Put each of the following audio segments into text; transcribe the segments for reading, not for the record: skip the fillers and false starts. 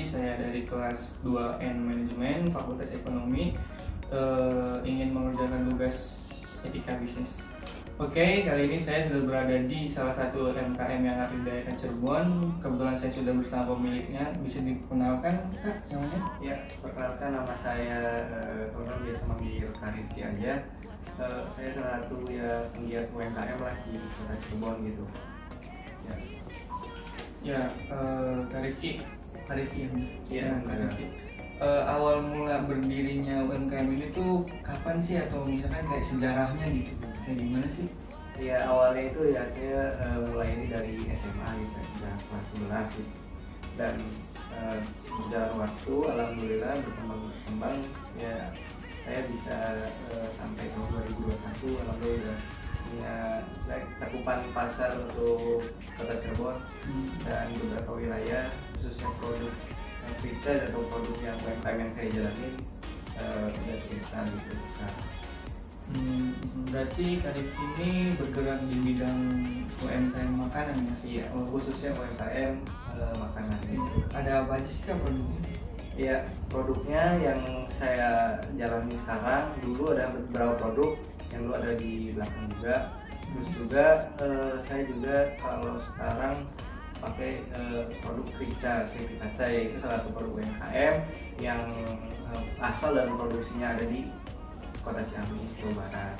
saya dari kelas 2N Manajemen Fakultas Ekonomi, ingin mengerjakan tugas etika bisnis. Oke, kali ini saya sudah berada di salah satu UMKM yang ada di daerah Cirebon. Kebetulan saya sudah bersama pemiliknya. Bisa dikenalkan Kak namanya? Ya, perkenalkan nama saya, teman-teman biasa manggil Karifki aja. Saya salah satu ya penggiat UMKM lah di Kota Cirebon gitu. Ya, Ya, Karifki Iya, Karifki. Awal mula berdirinya UMKM ini tuh kapan sih, atau misalkan kayak sejarahnya gitu? Kayak gimana sih? ya awalnya itu ya saya mulai ini dari SMA gitu, sejak kelas 11 gitu. Dan berjalan waktu, alhamdulillah berkembang ya saya bisa sampai tahun 2021 alhamdulillah punya cakupan pasar untuk Kota Cirebon dan beberapa wilayah, khususnya produk retail atau produk yang UMKM yang saya jalanin udah cukup besar gitu, besar. Berarti Karif ini bergerak di bidang UMKM makanan ya? Iya, khususnya UMKM makanan itu. Ada apa aja sih Kak produknya? Iya, produknya yang saya jalani sekarang, dulu ada beberapa produk yang dulu ada di belakang juga. Terus juga saya juga kalau sekarang pakai produk keripik kaca, yaitu salah satu produk UMKM yang asal dan produksinya ada di Kota Ciamis, Jawa Barat.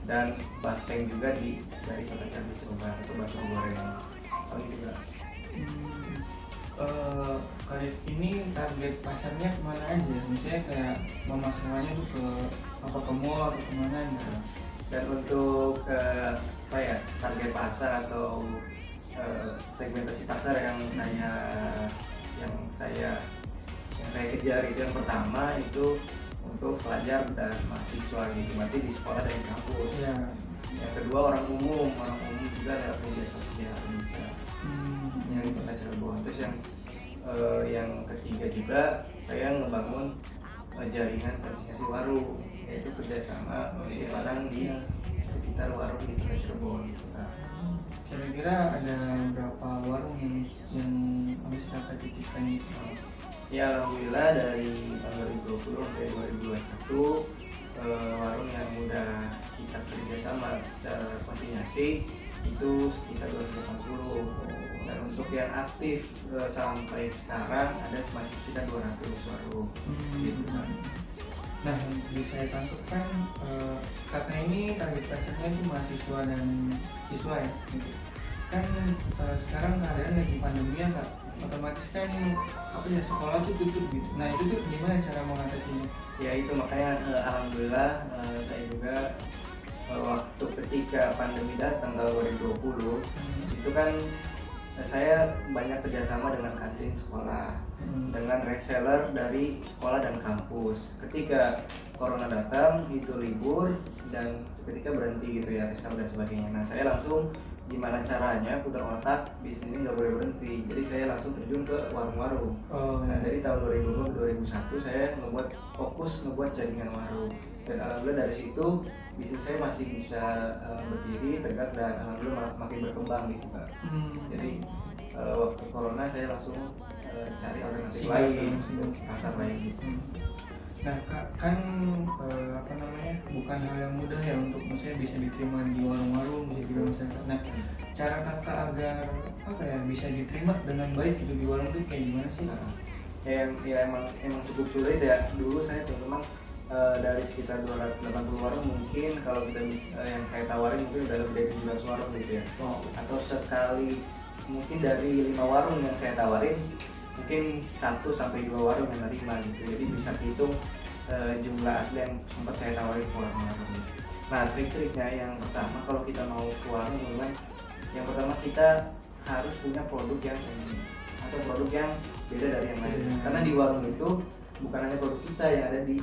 Dan basreng juga dari Kota Ciamis, Jawa Barat, itu bakso goreng. Oh juga. Karif ini target pasarnya kemana aja? Misalnya kayak memasarkannya tuh ke mall atau kemana gitu? Dan untuk target pasar atau segmentasi pasar yang saya kejar itu, yang pertama itu untuk pelajar dan mahasiswa gitu, berarti di sekolah dan di kampus. Ya. Yang kedua orang umum juga ada media sosial bisa yang di Kota Cirebon. Terus yang ketiga juga saya ngebangun jaringan konsinyasi warung, yaitu kerjasama barang di sekitar warung di Kota Cirebon. Kira-kira ada berapa warung yang bisa Kakak titipkan itu? Ya alhamdulillah dari tahun 2020 sampai 2021 warung yang udah kita kerjasama secara konsinyasi itu sekitar 280. Dan untuk yang aktif sampai sekarang ada masih sekitar 200 warung gitu kan. Nah, yang bisa saya tangkap kan Kakak ini target pasarnya itu mahasiswa dan siswa ya gitu. Kan sekarang keadaan lagi pandemi ya Kak, otomatis kan sekolah tuh tutup gitu. Nah itu tuh gimana cara mengatasinya? Ya itu makanya alhamdulillah saya juga waktu ketika pandemi datang tahun 2020 itu kan saya banyak kerjasama dengan kantin sekolah, dengan reseller dari sekolah dan kampus. Ketika corona datang itu libur dan seketika berhenti gitu ya, reseller dan sebagainya. Nah saya langsung gimana caranya putar otak, bisnis ini nggak boleh berhenti. Jadi saya langsung terjun ke warung-warung. Nah dari tahun 2020 ke 2021 saya fokus ngebuat jaringan warung. Dan alhamdulillah dari situ bisnis saya masih bisa berdiri tegak dan alhamdulillah makin berkembang gitu Pak. Jadi waktu corona saya langsung cari alternatif lain, pasar lain gitu. Nah Kak, kan bukan hal yang mudah ya untuk misalnya bisa diterima di warung-warung gitu misalnya. Nah cara Kakak agar bisa diterima dengan baik gitu di warung itu kayak gimana sih? Emang cukup sulit ya. Dulu saya teman-teman dari sekitar 280 warung, mungkin kalau kita yang saya tawarin mungkin udah lebih dari 17 warung gitu ya. Atau sekali mungkin dari 5 warung yang saya tawarin mungkin 1 sampai 2 warung yang nerima gitu. Jadi bisa hitung jumlah asli yang sempat saya tawarin ke warung-warung. Nah trik-triknya yang pertama, kalau kita mau ke warung memang yang pertama kita harus punya produk yang unik atau produk yang beda dari yang lain. Karena di warung itu bukan hanya produk kita yang ada di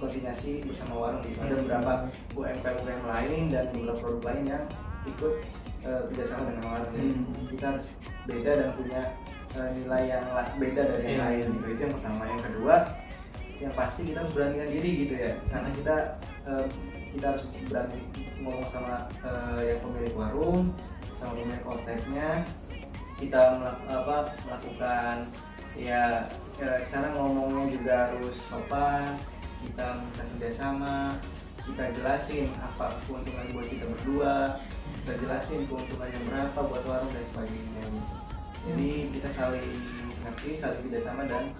konsinyasi bersama warung gitu. Ada beberapa UMKM lain dan beberapa produk lain yang ikut kerjasama dengan warung. Jadi kita harus beda dan punya nilai yang beda dari yang lain gitu. Itu yang pertama. Yang kedua, yang pasti kita harus beranikan diri gitu ya, karena kita harus berani ngomong sama yang pemilik warung, sama pemilik outletnya. Kita melakukan Ya, cara ngomongnya juga harus sopan, kita minta kerjasama, kita jelasin apa keuntungan buat kita berdua, kita jelasin keuntungannya berapa buat warung dan sebagainya gitu. Jadi kita saling ngerti, saling kerjasama dan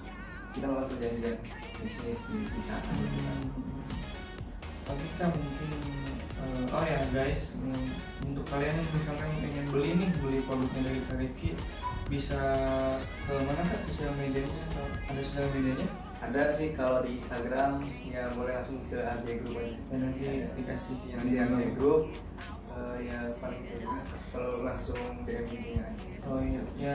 kita melakukan perjanjian bisnis di sana gitu kan. Tapi kita mungkin oh ya guys, untuk kalian yang misalkan pengen beli produknya dari Kak Rifki, bisa ke mana Kak? Sosial medianya atau ada sosial medianya? Ada sih kalau di Instagram ya boleh langsung ke RJ Group aja. Dan nanti dikasih Yang di RJ Group ya paling itu kalau langsung DM ini aja. Oh iya, ya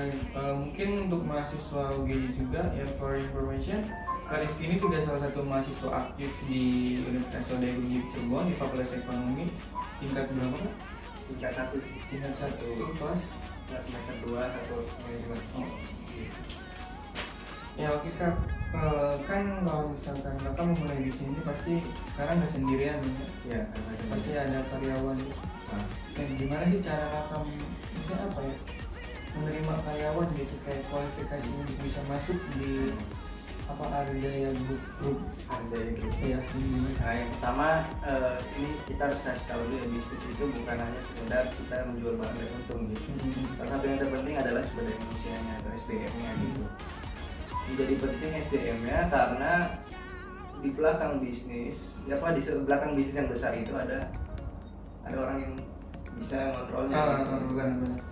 mungkin untuk mahasiswa UGI juga ya, for information, Kak Rifki ini juga salah satu mahasiswa aktif di Universitas UGI Cirebon di Fakultas Ekonomi. Tingkat berapa Kak? Tingkat 1 sih. Tingkat 1 kelas Semester 2 atau manajemen. Oh, gitu. Ya oke Kak, kan kalau misalkan Kakak mau mulai bisnis ini pasti sekarang nggak sendirian ya? Ya, Pasti ada karyawan. Nah, Gimana sih cara Kakak mungkin apa ya, menerima karyawan gitu, kayak kualifikasi untuk bisa masuk di apa Ardaya Group? Ardaya Group. Iya, gimana? Nah, yang pertama ini kita harus kasih tahu dulu ya, bisnis itu bukan hanya sekedar kita menjual barang dan untung gitu. Salah satu yang terpenting adalah sumber daya manusianya atau SDM-nya gitu. Jadi penting SDM-nya karena di belakang bisnis, di belakang bisnis yang besar itu ada orang yang bisa mengontrolnya.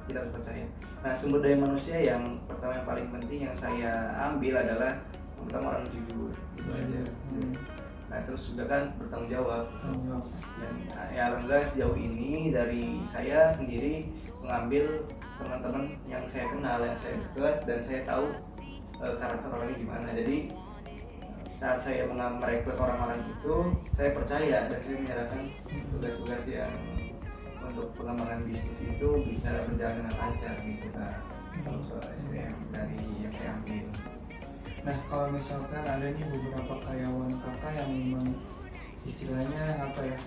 Kita harus percaya. Nah, sumber daya manusia yang pertama yang paling penting yang saya ambil adalah pertama orang jujur gitu aja. Nah, terus juga kan bertanggung jawab. Dan ya alhamdulillah sejauh ini dari saya sendiri mengambil teman-teman yang saya kenal, yang saya dekat, dan saya tahu karakter orangnya gimana. Jadi saat saya merekrut orang-orang itu, saya percaya dan saya menyerahkan tugas-tugas yang untuk pengembangan bisnis itu bisa berjalan dengan lancar gitu kan. Kalau soal SDM dari yang saya ambil. Nah kalau misalkan ada nih beberapa karyawan Kakak yang memang istilahnya apa ya,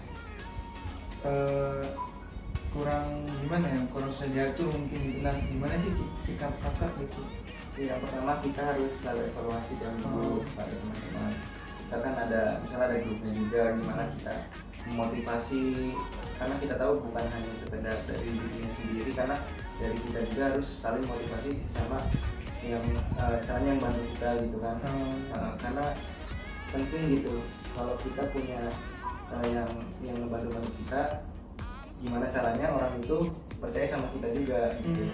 kurang gimana ya, kurang sejahtera mungkin gitu. Nah gimana sih sikap Kakak gitu? Yang pertama kita harus selalu evaluasi dalam grup pada teman-teman. Kita kan ada misalnya ada grupnya juga, gimana kita memotivasi, karena kita tahu bukan hanya sekedar dari dirinya sendiri, karena dari kita juga harus saling motivasi sama yang misalnya yang bantu kita gitu kan. Karena penting gitu kalau kita punya yang membantu kita, gimana caranya orang itu percaya sama kita juga gitu.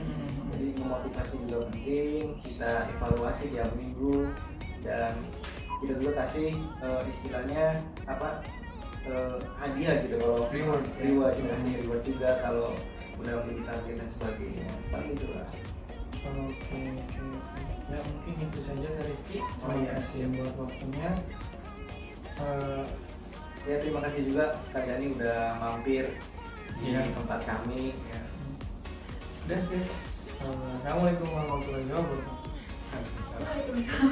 Jadi memotivasi juga penting, kita evaluasi tiap minggu, dan kita juga kasih istilahnya apa, hadiah gitu, kalau reward kita kasih reward juga kalau udah membeli target dan sebagainya. Paling itulah. Oke. Ya mungkin itu saja dari Rifki. Terima kasih buat waktunya. Ya terima kasih juga Kak Dani udah mampir di tempat kami ya. Dan Assalamualaikum warahmatullahi wabarakatuh. Waalaikumsalam.